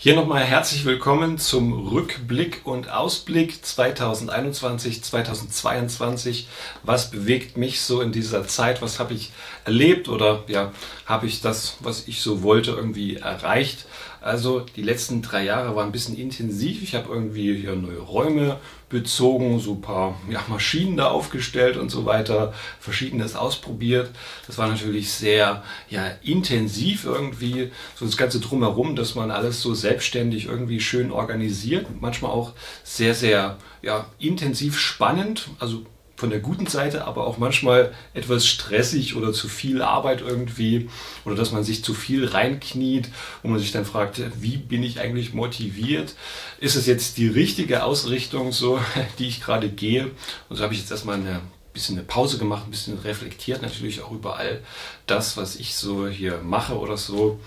Hier nochmal herzlich willkommen zum Rückblick und Ausblick 2021, 2022. Was bewegt mich so in dieser Zeit? Was habe ich erlebt oder ja, habe ich das, was ich so wollte, irgendwie erreicht? Also die letzten 3 Jahre waren ein bisschen intensiv. Ich habe irgendwie hier neue Räume bezogen, so ein paar Maschinen da aufgestellt und so weiter, Verschiedenes ausprobiert. Das war natürlich sehr intensiv irgendwie, so das Ganze drumherum, dass man alles so selbstständig irgendwie schön organisiert. Manchmal auch sehr, sehr intensiv spannend, also von der guten Seite, aber auch manchmal etwas stressig oder zu viel Arbeit irgendwie oder dass man sich zu viel reinkniet und man sich dann fragt, wie bin ich eigentlich motiviert? Ist es jetzt die richtige Ausrichtung, so die ich gerade gehe? Und so habe ich jetzt erstmal ein bisschen eine Pause gemacht, ein bisschen reflektiert natürlich auch über all das, was ich so hier mache oder so.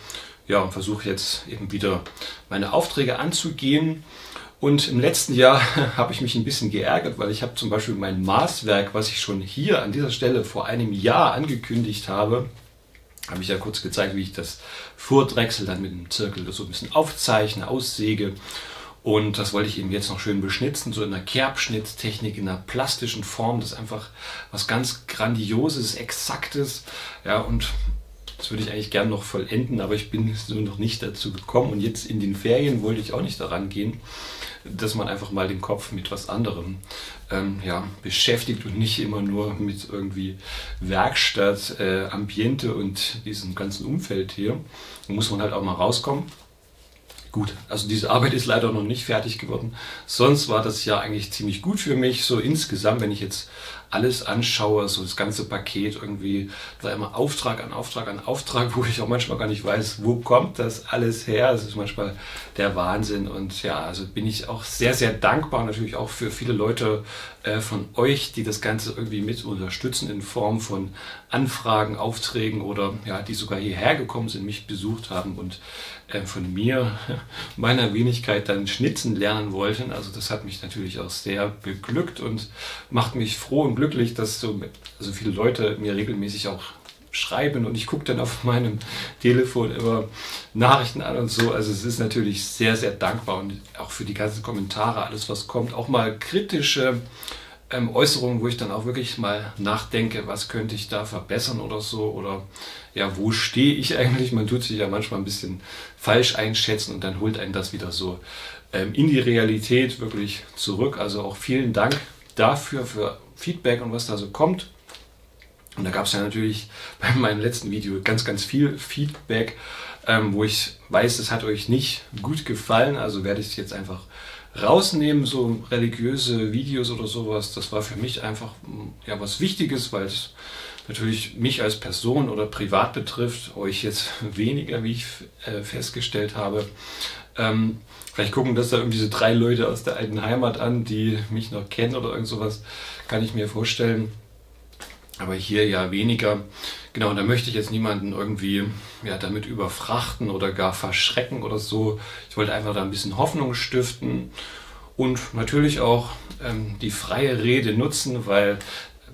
Ja, und versuche jetzt eben wieder meine Aufträge anzugehen. Und im letzten Jahr habe ich mich ein bisschen geärgert, weil ich habe zum Beispiel mein Maßwerk, was ich schon hier an dieser Stelle vor einem Jahr angekündigt habe ich ja kurz gezeigt, wie ich das vordrechsel, dann mit dem Zirkel so ein bisschen aufzeichne, aussäge. Und das wollte ich eben jetzt noch schön beschnitzen, so in einer Kerbschnittstechnik, in einer plastischen Form. Das ist einfach was ganz Grandioses, Exaktes. Ja, und das würde ich eigentlich gern noch vollenden, aber ich bin so noch nicht dazu gekommen. Und jetzt in den Ferien wollte ich auch nicht daran gehen, dass man einfach mal den Kopf mit was anderem beschäftigt und nicht immer nur mit irgendwie Werkstatt, Ambiente und diesem ganzen Umfeld hier. Da muss man halt auch mal rauskommen. Gut, also diese Arbeit ist leider noch nicht fertig geworden. Sonst war das Jahr eigentlich ziemlich gut für mich. So insgesamt, wenn ich jetzt alles anschaue, so das ganze Paket irgendwie, da immer Auftrag an Auftrag an Auftrag, wo ich auch manchmal gar nicht weiß, wo kommt das alles her. Das ist manchmal der Wahnsinn. Und ja, also bin ich auch sehr, sehr dankbar natürlich auch für viele Leute von euch, die das Ganze irgendwie mit unterstützen in Form von Anfragen, Aufträgen oder ja, die sogar hierher gekommen sind, mich besucht haben und von mir, meiner Wenigkeit dann schnitzen lernen wollten. Also das hat mich natürlich auch sehr beglückt und macht mich froh und glücklich, dass so viele Leute mir regelmäßig auch schreiben und ich gucke dann auf meinem Telefon immer Nachrichten an und so. Also es ist natürlich sehr, sehr dankbar und auch für die ganzen Kommentare, alles was kommt, auch mal kritische Äußerungen, wo ich dann auch wirklich mal nachdenke, was könnte ich da verbessern oder so oder ja, wo stehe ich eigentlich? Man tut sich ja manchmal ein bisschen falsch einschätzen und dann holt einen das wieder so in die Realität wirklich zurück. Also auch vielen Dank dafür, für Feedback und was da so kommt. Und da gab es ja natürlich bei meinem letzten Video ganz, ganz viel Feedback, wo ich weiß, es hat euch nicht gut gefallen. Also werde ich es jetzt einfach rausnehmen, so religiöse Videos oder sowas. Das war für mich einfach was Wichtiges, weil es natürlich mich als Person oder privat betrifft, euch jetzt weniger, wie ich festgestellt habe. Vielleicht gucken das da irgendwie diese 3 Leute aus der alten Heimat an, die mich noch kennen oder irgend sowas, kann ich mir vorstellen. Aber hier ja weniger. Genau, und da möchte ich jetzt niemanden irgendwie damit überfrachten oder gar verschrecken oder so. Ich wollte einfach da ein bisschen Hoffnung stiften und natürlich auch die freie Rede nutzen, weil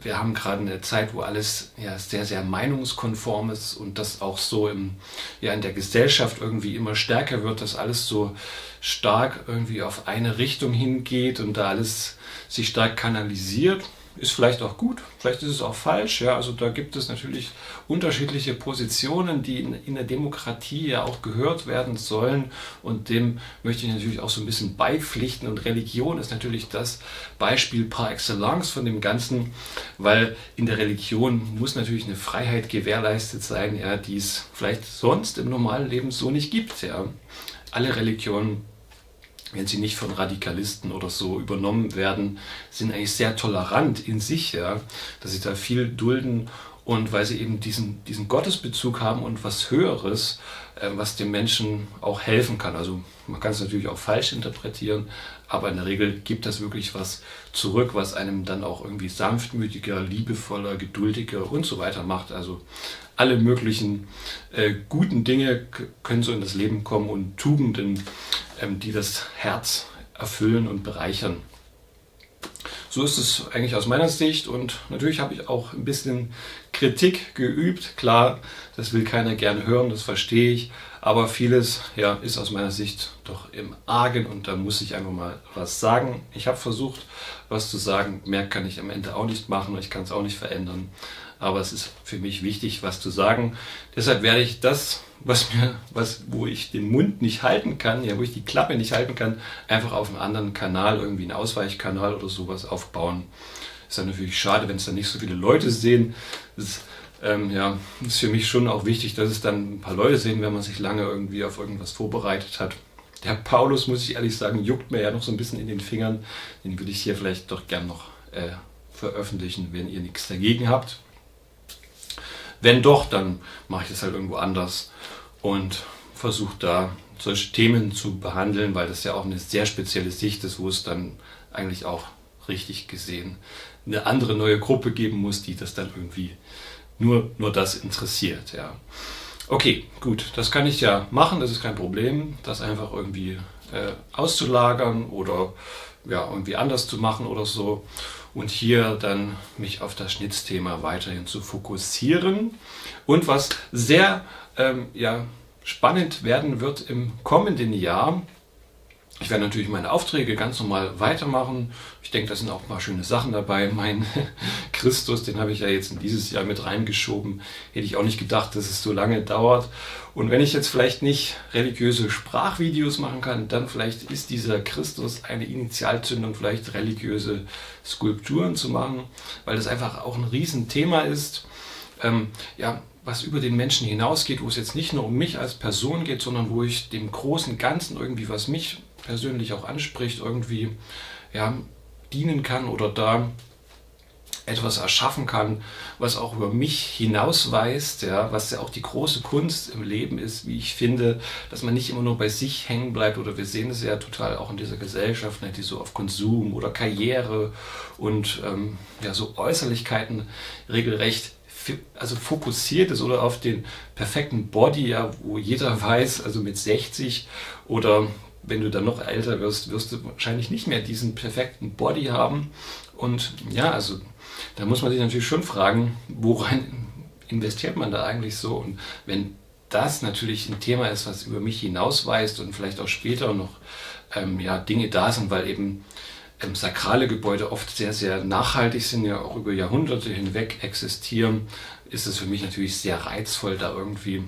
wir haben gerade eine Zeit, wo alles sehr, sehr meinungskonform ist und das auch so in der Gesellschaft irgendwie immer stärker wird, dass alles so stark irgendwie auf eine Richtung hingeht und da alles sich stark kanalisiert. Ist vielleicht auch gut, vielleicht ist es auch falsch. Ja, also da gibt es natürlich unterschiedliche Positionen, die in der Demokratie ja auch gehört werden sollen. Und dem möchte ich natürlich auch so ein bisschen beipflichten. Und Religion ist natürlich das Beispiel par excellence von dem Ganzen, weil in der Religion muss natürlich eine Freiheit gewährleistet sein, ja, die es vielleicht sonst im normalen Leben so nicht gibt. Ja. Alle Religionen, wenn sie nicht von Radikalisten oder so übernommen werden, sind eigentlich sehr tolerant in sich, ja, dass sie da viel dulden und weil sie eben diesen Gottesbezug haben und was Höheres, was dem Menschen auch helfen kann. Also man kann es natürlich auch falsch interpretieren, aber in der Regel gibt das wirklich was zurück, was einem dann auch irgendwie sanftmütiger, liebevoller, geduldiger und so weiter macht. Also alle möglichen guten Dinge können so in das Leben kommen und Tugenden, die das Herz erfüllen und bereichern. So ist es eigentlich aus meiner Sicht und natürlich habe ich auch ein bisschen Kritik geübt. Klar, das will keiner gerne hören, das verstehe ich. Aber vieles ja, ist aus meiner Sicht doch im Argen und da muss ich einfach mal was sagen. Ich habe versucht, was zu sagen. Mehr kann ich am Ende auch nicht machen, ich kann es auch nicht verändern. Aber es ist für mich wichtig, was zu sagen. Deshalb werde ich das, wo ich den Mund nicht halten kann, ja, wo ich die Klappe nicht halten kann, einfach auf einem anderen Kanal, irgendwie einen Ausweichkanal oder sowas aufbauen. Ist dann natürlich schade, wenn es dann nicht so viele Leute sehen. Das ist für mich schon auch wichtig, dass es dann ein paar Leute sehen, wenn man sich lange irgendwie auf irgendwas vorbereitet hat. Der Paulus, muss ich ehrlich sagen, juckt mir ja noch so ein bisschen in den Fingern. Den würde ich hier vielleicht doch gern noch veröffentlichen, wenn ihr nichts dagegen habt. Wenn doch, dann mache ich das halt irgendwo anders und versuche da solche Themen zu behandeln, weil das ja auch eine sehr spezielle Sicht ist, wo es dann eigentlich auch richtig gesehen eine andere neue Gruppe geben muss, die das dann irgendwie nur das interessiert. Ja. Okay, gut, das kann ich ja machen, das ist kein Problem, das einfach irgendwie auszulagern oder ja, irgendwie anders zu machen oder so. Und hier dann mich auf das Schnitzthema weiterhin zu fokussieren. Und was sehr spannend werden wird im kommenden Jahr, ich werde natürlich meine Aufträge ganz normal weitermachen. Ich denke, da sind auch ein paar schöne Sachen dabei. Mein Christus, den habe ich ja jetzt in dieses Jahr mit reingeschoben. Hätte ich auch nicht gedacht, dass es so lange dauert. Und wenn ich jetzt vielleicht nicht religiöse Sprachvideos machen kann, dann vielleicht ist dieser Christus eine Initialzündung, vielleicht religiöse Skulpturen zu machen, weil das einfach auch ein Riesenthema ist. Was über den Menschen hinausgeht, wo es jetzt nicht nur um mich als Person geht, sondern wo ich dem großen Ganzen irgendwie, was mich persönlich auch anspricht, irgendwie dienen kann oder da etwas erschaffen kann, was auch über mich hinausweist, ja, was ja auch die große Kunst im Leben ist, wie ich finde, dass man nicht immer nur bei sich hängen bleibt, oder wir sehen es ja total auch in dieser Gesellschaft, die so auf Konsum oder Karriere und so Äußerlichkeiten regelrecht fokussiert ist, oder auf den perfekten Body, ja, wo jeder weiß, also mit 60 oder wenn du dann noch älter wirst, wirst du wahrscheinlich nicht mehr diesen perfekten Body haben. Und ja, also da muss man sich natürlich schon fragen, worein investiert man da eigentlich so? Und wenn das natürlich ein Thema ist, was über mich hinausweist und vielleicht auch später noch Dinge da sind, weil eben sakrale Gebäude oft sehr, sehr nachhaltig sind, ja auch über Jahrhunderte hinweg existieren, ist es für mich natürlich sehr reizvoll, da irgendwie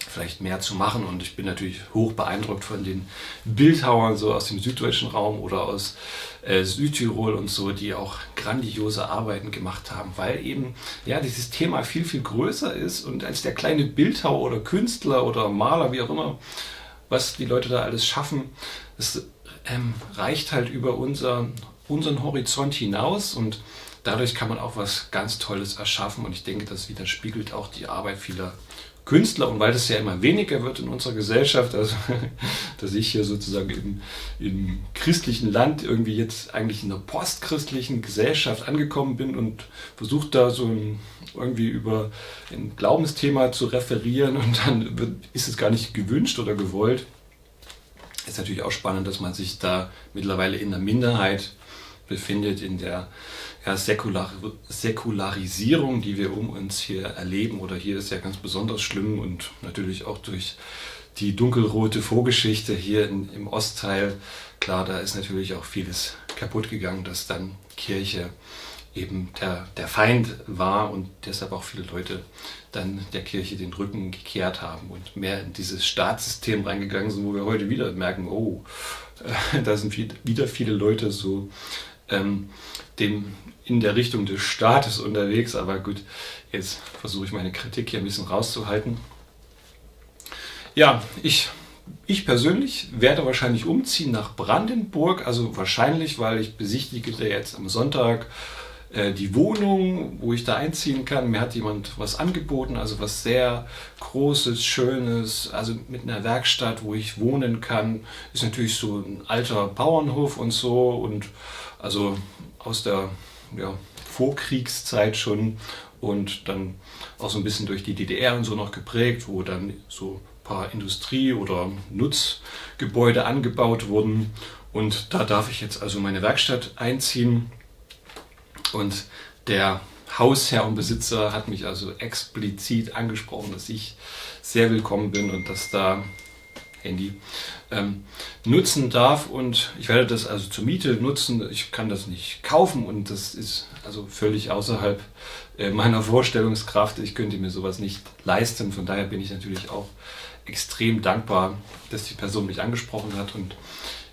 vielleicht mehr zu machen. Und ich bin natürlich hoch beeindruckt von den Bildhauern so aus dem süddeutschen Raum oder aus Südtirol und so, die auch grandiose Arbeiten gemacht haben, weil eben dieses Thema viel, viel größer ist und als der kleine Bildhauer oder Künstler oder Maler, wie auch immer, was die Leute da alles schaffen, das reicht halt über unseren Horizont hinaus und dadurch kann man auch was ganz Tolles erschaffen und ich denke, das widerspiegelt auch die Arbeit vieler Künstler und weil das ja immer weniger wird in unserer Gesellschaft, also dass ich hier sozusagen im christlichen Land irgendwie jetzt eigentlich in einer postchristlichen Gesellschaft angekommen bin und versuche da so irgendwie über ein Glaubensthema zu referieren und dann ist es gar nicht gewünscht oder gewollt. Ist natürlich auch spannend, dass man sich da mittlerweile in der Minderheit befindet, in der Säkularisierung, die wir um uns hier erleben. Oder hier ist ja ganz besonders schlimm und natürlich auch durch die dunkelrote Vorgeschichte hier im Ostteil. Klar, da ist natürlich auch vieles kaputt gegangen, dass dann Kirche eben der Feind war und deshalb auch viele Leute dann der Kirche den Rücken gekehrt haben und mehr in dieses Staatssystem reingegangen sind, wo wir heute wieder merken, da sind wieder viele Leute so in der Richtung des Staates unterwegs, aber gut, jetzt versuche ich meine Kritik hier ein bisschen rauszuhalten. Ja, ich persönlich werde wahrscheinlich umziehen nach Brandenburg, also wahrscheinlich, weil ich besichtige jetzt am Sonntag die Wohnung, wo ich da einziehen kann. Mir hat jemand was angeboten, also was sehr Großes, Schönes, also mit einer Werkstatt, wo ich wohnen kann. Ist natürlich so ein alter Bauernhof und so und also aus der Vorkriegszeit schon und dann auch so ein bisschen durch die DDR und so noch geprägt, wo dann so ein paar Industrie- oder Nutzgebäude angebaut wurden und da darf ich jetzt also meine Werkstatt einziehen. Und der Hausherr und Besitzer hat mich also explizit angesprochen, dass ich sehr willkommen bin und dass da Handy nutzen darf, und ich werde das also zur Miete nutzen. Ich kann das nicht kaufen und das ist also völlig außerhalb meiner Vorstellungskraft. Ich könnte mir sowas nicht leisten. Von daher bin ich natürlich auch extrem dankbar, dass die Person mich angesprochen hat und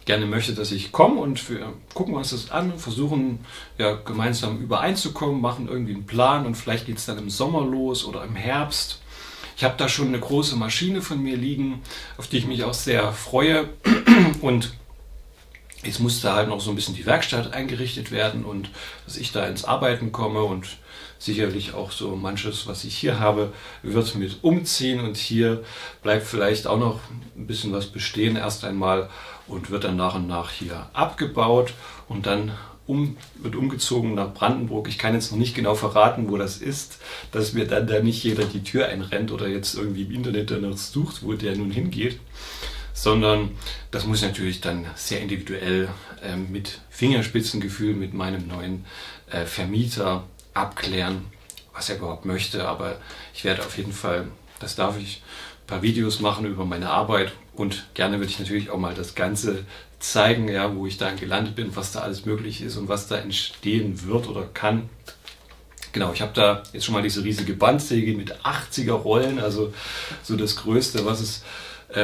gerne möchte, dass ich komme, und wir gucken uns das an, versuchen ja gemeinsam übereinzukommen, machen irgendwie einen Plan, und vielleicht geht es dann im Sommer los oder im Herbst. Ich habe da schon eine große Maschine von mir liegen, auf die ich mich auch sehr freue, und jetzt muss da halt noch so ein bisschen die Werkstatt eingerichtet werden und dass ich da ins Arbeiten komme, und sicherlich auch so manches, was ich hier habe, wird mit umziehen, und hier bleibt vielleicht auch noch ein bisschen was bestehen erst einmal und wird dann nach und nach hier abgebaut und dann wird umgezogen nach Brandenburg. Ich kann jetzt noch nicht genau verraten, wo das ist, dass mir dann da nicht jeder die Tür einrennt oder jetzt irgendwie im Internet danach sucht, wo der nun hingeht, sondern das muss natürlich dann sehr individuell mit Fingerspitzengefühl mit meinem neuen Vermieter abklären, was er überhaupt möchte. Aber ich werde auf jeden Fall, das darf ich, ein paar Videos machen über meine Arbeit, und gerne würde ich natürlich auch mal das Ganze zeigen, ja, wo ich dann gelandet bin, was da alles möglich ist und was da entstehen wird oder kann. Genau, ich habe da jetzt schon mal diese riesige Bandsäge mit 80er Rollen, also so das Größte, was es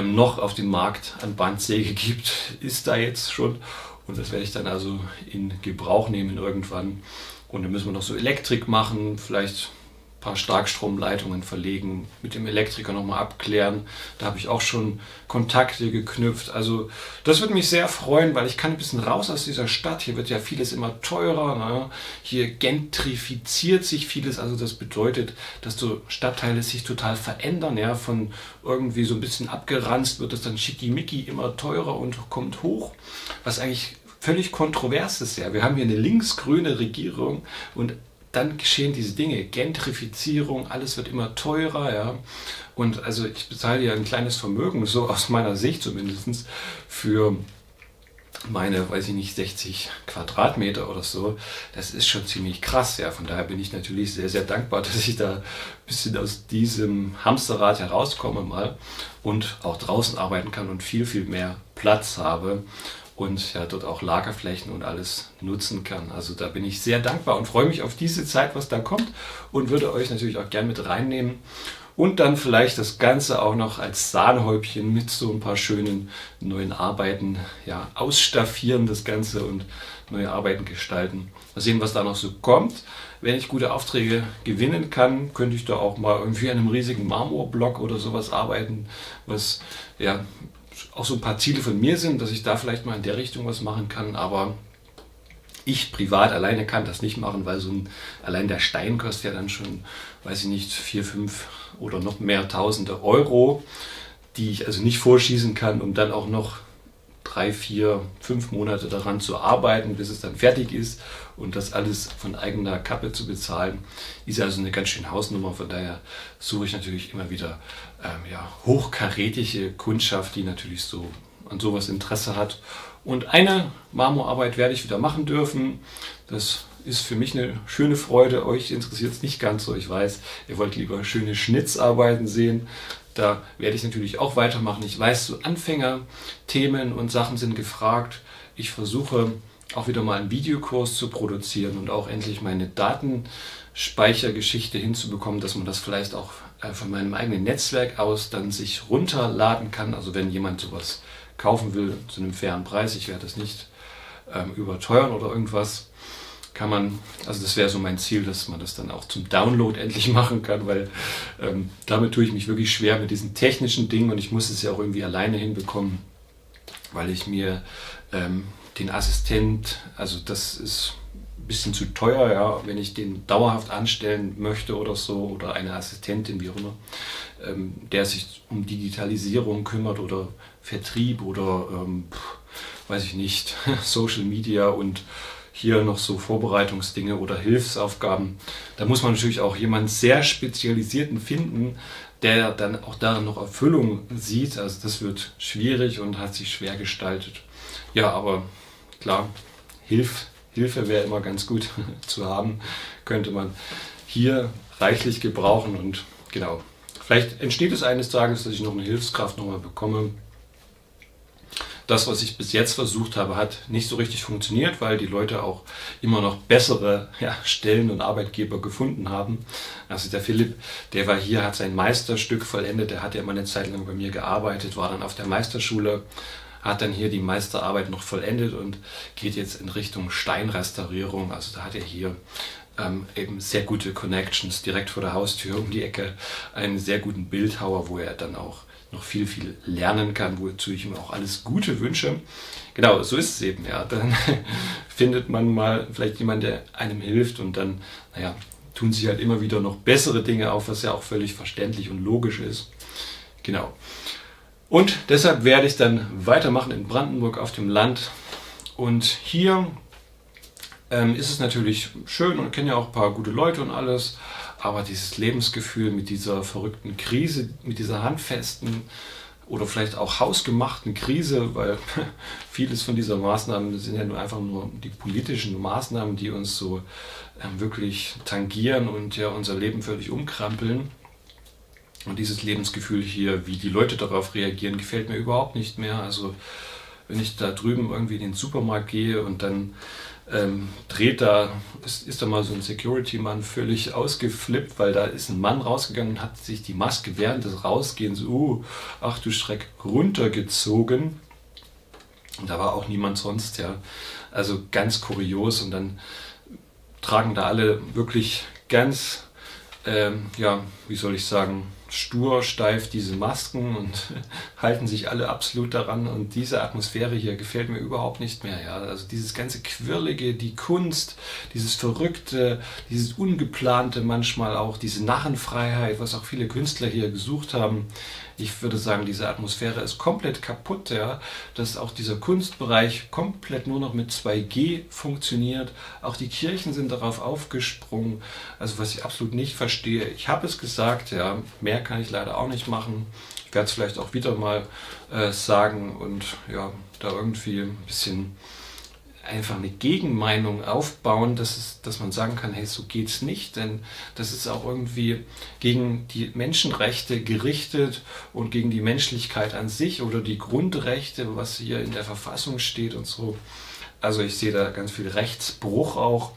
noch auf dem Markt an Bandsäge gibt, ist da jetzt schon, und das werde ich dann also in Gebrauch nehmen irgendwann. Und dann müssen wir noch so Elektrik machen, vielleicht ein paar Starkstromleitungen verlegen, mit dem Elektriker nochmal abklären. Da habe ich auch schon Kontakte geknüpft. Also das würde mich sehr freuen, weil ich kann ein bisschen raus aus dieser Stadt. Hier wird ja vieles immer teurer. Ne? Hier gentrifiziert sich vieles. Also das bedeutet, dass so Stadtteile sich total verändern. Ja? Von irgendwie so ein bisschen abgeranzt wird es dann schickimicki immer teurer und kommt hoch. Was eigentlich völlig kontrovers ist. Ja? Wir haben hier eine linksgrüne Regierung, und dann geschehen diese Dinge, Gentrifizierung, alles wird immer teurer, ja. Und also ich bezahle ja ein kleines Vermögen, so aus meiner Sicht zumindest, für meine, weiß ich nicht, 60 Quadratmeter oder so. Das ist schon ziemlich krass, ja. Von daher bin ich natürlich sehr, sehr dankbar, dass ich da ein bisschen aus diesem Hamsterrad herauskomme mal und auch draußen arbeiten kann und viel, viel mehr Platz habe und ja, dort auch Lagerflächen und alles nutzen kann. Also da bin ich sehr dankbar und freue mich auf diese Zeit, was da kommt, und würde euch natürlich auch gern mit reinnehmen und dann vielleicht das Ganze auch noch als Sahnehäubchen mit so ein paar schönen neuen Arbeiten ja, ausstaffieren, das Ganze, und neue Arbeiten gestalten. Mal sehen, was da noch so kommt. Wenn ich gute Aufträge gewinnen kann, könnte ich da auch mal irgendwie an einem riesigen Marmorblock oder sowas arbeiten, was ja auch so ein paar Ziele von mir sind, dass ich da vielleicht mal in der Richtung was machen kann, aber ich privat alleine kann das nicht machen, weil allein der Stein kostet ja dann schon, weiß ich nicht, 4, 5 oder noch mehr Tausende Euro, die ich also nicht vorschießen kann, um dann auch noch 3, 4, 5 Monate daran zu arbeiten, bis es dann fertig ist, und das alles von eigener Kappe zu bezahlen, ist also eine ganz schöne Hausnummer. Von daher suche ich natürlich immer wieder hochkarätige Kundschaft, die natürlich so an sowas Interesse hat. Und eine Marmorarbeit werde ich wieder machen dürfen. Das ist für mich eine schöne Freude. Euch interessiert es nicht ganz so, ich weiß. Ihr wollt lieber schöne Schnitzarbeiten sehen. Da werde ich natürlich auch weitermachen. Ich weiß, so Anfängerthemen und Sachen sind gefragt. Ich versuche auch wieder mal einen Videokurs zu produzieren und auch endlich meine Datenspeichergeschichte hinzubekommen, dass man das vielleicht auch von meinem eigenen Netzwerk aus dann sich runterladen kann. Also wenn jemand sowas kaufen will zu einem fairen Preis, ich werde das nicht überteuern oder irgendwas, kann man, also das wäre so mein Ziel, dass man das dann auch zum Download endlich machen kann, weil damit tue ich mich wirklich schwer mit diesen technischen Dingen, und ich muss es ja auch irgendwie alleine hinbekommen, weil ich mir den Assistent, also das ist ein bisschen zu teuer, ja, wenn ich den dauerhaft anstellen möchte oder so, oder eine Assistentin, wie auch immer, der sich um Digitalisierung kümmert oder Vertrieb oder weiß ich nicht, Social Media und hier noch so Vorbereitungsdinge oder Hilfsaufgaben. Da muss man natürlich auch jemanden sehr Spezialisierten finden, der dann auch darin noch Erfüllung sieht. Also das wird schwierig und hat sich schwer gestaltet. Ja, aber klar, Hilfe wäre immer ganz gut zu haben, könnte man hier reichlich gebrauchen. Und genau, vielleicht entsteht es eines Tages, dass ich noch eine Hilfskraft nochmal bekomme. Das, was ich bis jetzt versucht habe, hat nicht so richtig funktioniert, weil die Leute auch immer noch bessere Stellen und Arbeitgeber gefunden haben. Also der Philipp, der war hier, hat sein Meisterstück vollendet, der hat ja mal eine Zeit lang bei mir gearbeitet, war dann auf der Meisterschule, hat dann hier die Meisterarbeit noch vollendet und geht jetzt in Richtung Steinrestaurierung. Also da hat er hier eben sehr gute Connections direkt vor der Haustür um die Ecke, einen sehr guten Bildhauer, wo er dann auch noch viel, viel lernen kann, wozu ich ihm auch alles Gute wünsche. Genau, so ist es eben, ja. Dann findet man mal vielleicht jemanden, der einem hilft und dann, tun sich halt immer wieder noch bessere Dinge auf, was ja auch völlig verständlich und logisch ist. Genau. Und deshalb werde ich dann weitermachen in Brandenburg auf dem Land. Und hier ist es natürlich schön und kenne ja auch ein paar gute Leute und alles, aber dieses Lebensgefühl mit dieser verrückten Krise, mit dieser handfesten oder vielleicht auch hausgemachten Krise, weil vieles von dieser Maßnahmen sind ja nur einfach nur die politischen Maßnahmen, die uns so wirklich tangieren und ja unser Leben völlig umkrempeln. Und dieses Lebensgefühl hier, wie die Leute darauf reagieren, gefällt mir überhaupt nicht mehr. Also wenn ich da drüben irgendwie in den Supermarkt gehe und dann ist da mal so ein Security-Mann völlig ausgeflippt, weil da ist ein Mann rausgegangen und hat sich die Maske während des Rausgehens, ach du Schreck, runtergezogen. Und da war auch niemand sonst, ja. Also ganz kurios und dann tragen da alle wirklich ganz, wie soll ich sagen, stur, steif diese Masken und halten sich alle absolut daran und diese Atmosphäre hier gefällt mir überhaupt nicht mehr. Ja? Also dieses ganze Quirlige, die Kunst, dieses Verrückte, dieses Ungeplante manchmal auch, diese Narrenfreiheit, was auch viele Künstler hier gesucht haben. Ich würde sagen, diese Atmosphäre ist komplett kaputt, ja, dass auch dieser Kunstbereich komplett nur noch mit 2G funktioniert. Auch die Kirchen sind darauf aufgesprungen, also was ich absolut nicht verstehe. Ich habe es gesagt, ja, mehr kann ich leider auch nicht machen. Ich werde es vielleicht auch wieder mal sagen und ja, da irgendwie ein bisschen einfach eine Gegenmeinung aufbauen, dass man sagen kann, hey, so geht's nicht, denn das ist auch irgendwie gegen die Menschenrechte gerichtet und gegen die Menschlichkeit an sich oder die Grundrechte, was hier in der Verfassung steht und so. Also ich sehe da ganz viel Rechtsbruch auch.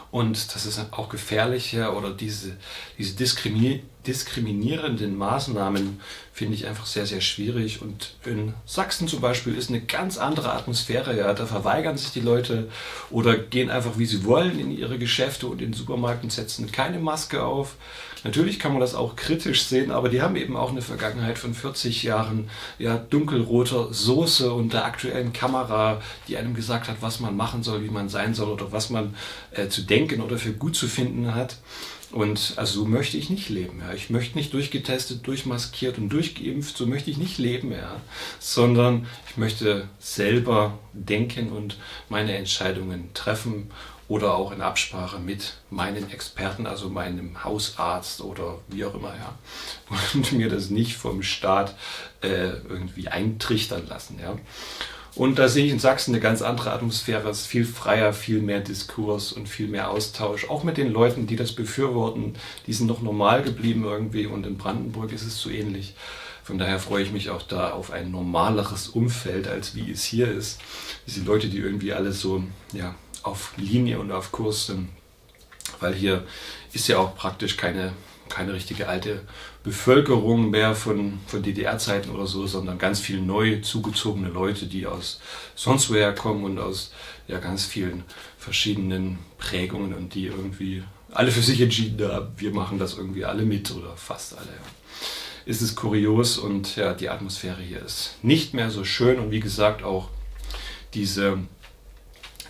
Und das ist auch gefährlich, ja, oder diese diskriminierenden Maßnahmen finde ich einfach sehr, sehr schwierig. Und in Sachsen zum Beispiel ist eine ganz andere Atmosphäre, ja, da verweigern sich die Leute oder gehen einfach, wie sie wollen, in ihre Geschäfte und in den Supermarkt und setzen keine Maske auf. Natürlich kann man das auch kritisch sehen, aber die haben eben auch eine Vergangenheit von 40 Jahren ja, dunkelroter Soße und der aktuellen Kamera, die einem gesagt hat, was man machen soll, wie man sein soll oder was man zu denken oder für gut zu finden hat. Und also so möchte ich nicht leben. Ja. Ich möchte nicht durchgetestet, durchmaskiert und durchgeimpft, so möchte ich nicht leben, ja. Sondern ich möchte selber denken und meine Entscheidungen treffen oder auch in Absprache mit meinen Experten, also meinem Hausarzt oder wie auch immer, ja. Und mir das nicht vom Staat irgendwie eintrichtern lassen, ja. Und da sehe ich in Sachsen eine ganz andere Atmosphäre. Es ist viel freier, viel mehr Diskurs und viel mehr Austausch. Auch mit den Leuten, die das befürworten, die sind noch normal geblieben irgendwie. Und in Brandenburg ist es so ähnlich. Von daher freue ich mich auch da auf ein normaleres Umfeld, als wie es hier ist. Diese Leute, die irgendwie alle so ja, auf Linie und auf Kurs sind. Weil hier ist ja auch praktisch keine richtige alte Bevölkerung mehr von DDR-Zeiten oder so, sondern ganz viel neu zugezogene Leute, die aus sonst woher kommen und aus ja, ganz vielen verschiedenen Prägungen und die irgendwie alle für sich entschieden haben, wir machen das irgendwie alle mit oder fast alle. Ja. Ist es kurios und ja, die Atmosphäre hier ist nicht mehr so schön und wie gesagt auch diese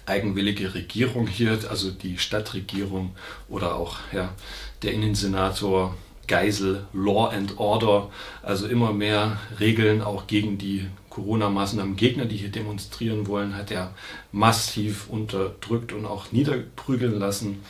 eigenwillige Regierung hier, also die Stadtregierung oder auch ja, der Innensenator Geisel, Law and Order, also immer mehr Regeln auch gegen die Corona-Maßnahmen Gegner, die hier demonstrieren wollen, hat er massiv unterdrückt und auch niederprügeln lassen.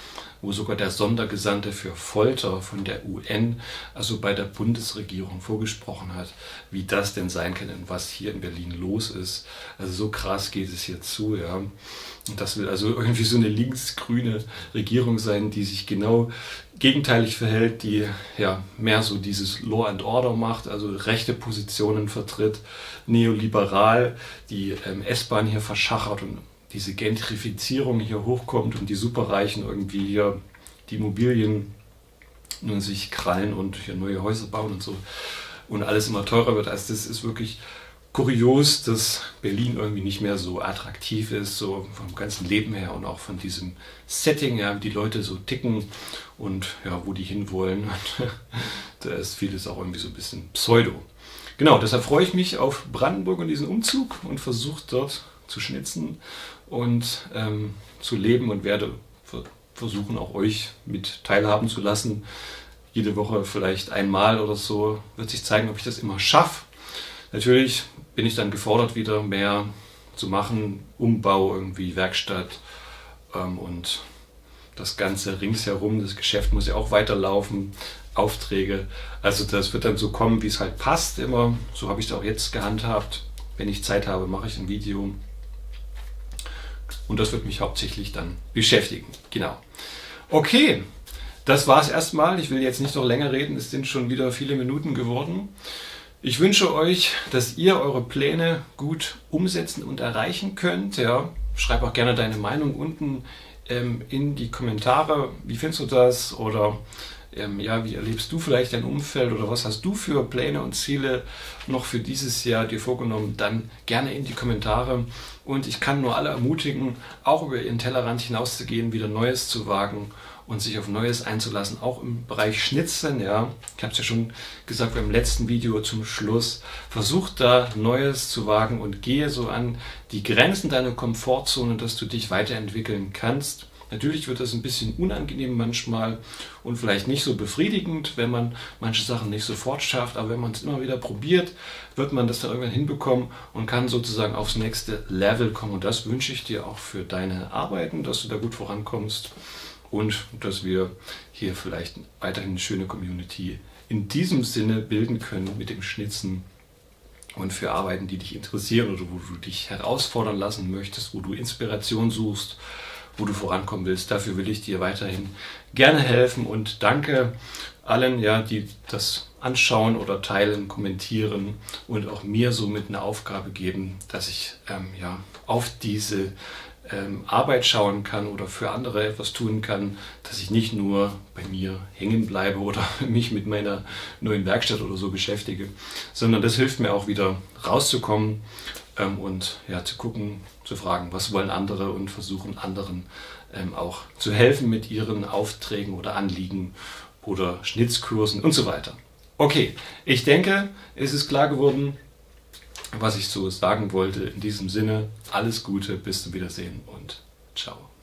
wo sogar der Sondergesandte für Folter von der UN, also bei der Bundesregierung, vorgesprochen hat, wie das denn sein kann und was hier in Berlin los ist. Also so krass geht es hier zu, ja. Und das will also irgendwie so eine linksgrüne Regierung sein, die sich genau gegenteilig verhält, die ja mehr so dieses Law and Order macht, also rechte Positionen vertritt, neoliberal, die S-Bahn hier verschachert und diese Gentrifizierung hier hochkommt und die Superreichen irgendwie hier die Immobilien nun sich krallen und hier neue Häuser bauen und so und alles immer teurer wird. Also das ist wirklich kurios, dass Berlin irgendwie nicht mehr so attraktiv ist, so vom ganzen Leben her und auch von diesem Setting her, wie die Leute so ticken und ja, wo die hinwollen. Da ist vieles auch irgendwie so ein bisschen Pseudo. Genau, deshalb freue ich mich auf Brandenburg und diesen Umzug und versuche dort zu schnitzen und zu leben und werde versuchen, auch euch mit teilhaben zu lassen. Jede Woche vielleicht einmal oder so wird sich zeigen, ob ich das immer schaffe. Natürlich bin ich dann gefordert, wieder mehr zu machen, Umbau, irgendwie Werkstatt und das Ganze ringsherum, das Geschäft muss ja auch weiterlaufen, Aufträge. Also das wird dann so kommen, wie es halt passt immer. So habe ich es auch jetzt gehandhabt. Wenn ich Zeit habe, mache ich ein Video. Und das wird mich hauptsächlich dann beschäftigen. Genau. Okay, das war es erstmal. Ich will jetzt nicht noch länger reden. Es sind schon wieder viele Minuten geworden. Ich wünsche euch, dass ihr eure Pläne gut umsetzen und erreichen könnt. Ja. Schreib auch gerne deine Meinung unten in die Kommentare. Wie findest du das? Oder ja, wie erlebst du vielleicht dein Umfeld? Oder was hast du für Pläne und Ziele noch für dieses Jahr dir vorgenommen? Dann gerne in die Kommentare. Und ich kann nur alle ermutigen, auch über ihren Tellerrand hinauszugehen, wieder Neues zu wagen und sich auf Neues einzulassen, auch im Bereich Schnitzen. Ja. Ich habe es ja schon gesagt beim letzten Video zum Schluss. Versuch da Neues zu wagen und gehe so an die Grenzen deiner Komfortzone, dass du dich weiterentwickeln kannst. Natürlich wird das ein bisschen unangenehm manchmal und vielleicht nicht so befriedigend, wenn man manche Sachen nicht sofort schafft, aber wenn man es immer wieder probiert, wird man das dann irgendwann hinbekommen und kann sozusagen aufs nächste Level kommen. Und das wünsche ich dir auch für deine Arbeiten, dass du da gut vorankommst und dass wir hier vielleicht weiterhin eine schöne Community in diesem Sinne bilden können mit dem Schnitzen und für Arbeiten, die dich interessieren oder wo du dich herausfordern lassen möchtest, wo du Inspiration suchst, wo du vorankommen willst. Dafür will ich dir weiterhin gerne helfen und danke allen, ja, die das anschauen oder teilen, kommentieren und auch mir somit eine Aufgabe geben, dass ich ja, auf diese Arbeit schauen kann oder für andere etwas tun kann, dass ich nicht nur bei mir hängen bleibe oder mich mit meiner neuen Werkstatt oder so beschäftige, sondern das hilft mir auch wieder rauszukommen und ja, zu gucken, zu fragen, was wollen andere und versuchen anderen auch zu helfen mit ihren Aufträgen oder Anliegen oder Schnitzkursen und so weiter. Okay, ich denke, es ist klar geworden, was ich so sagen wollte. In diesem Sinne, alles Gute, bis zum Wiedersehen und ciao.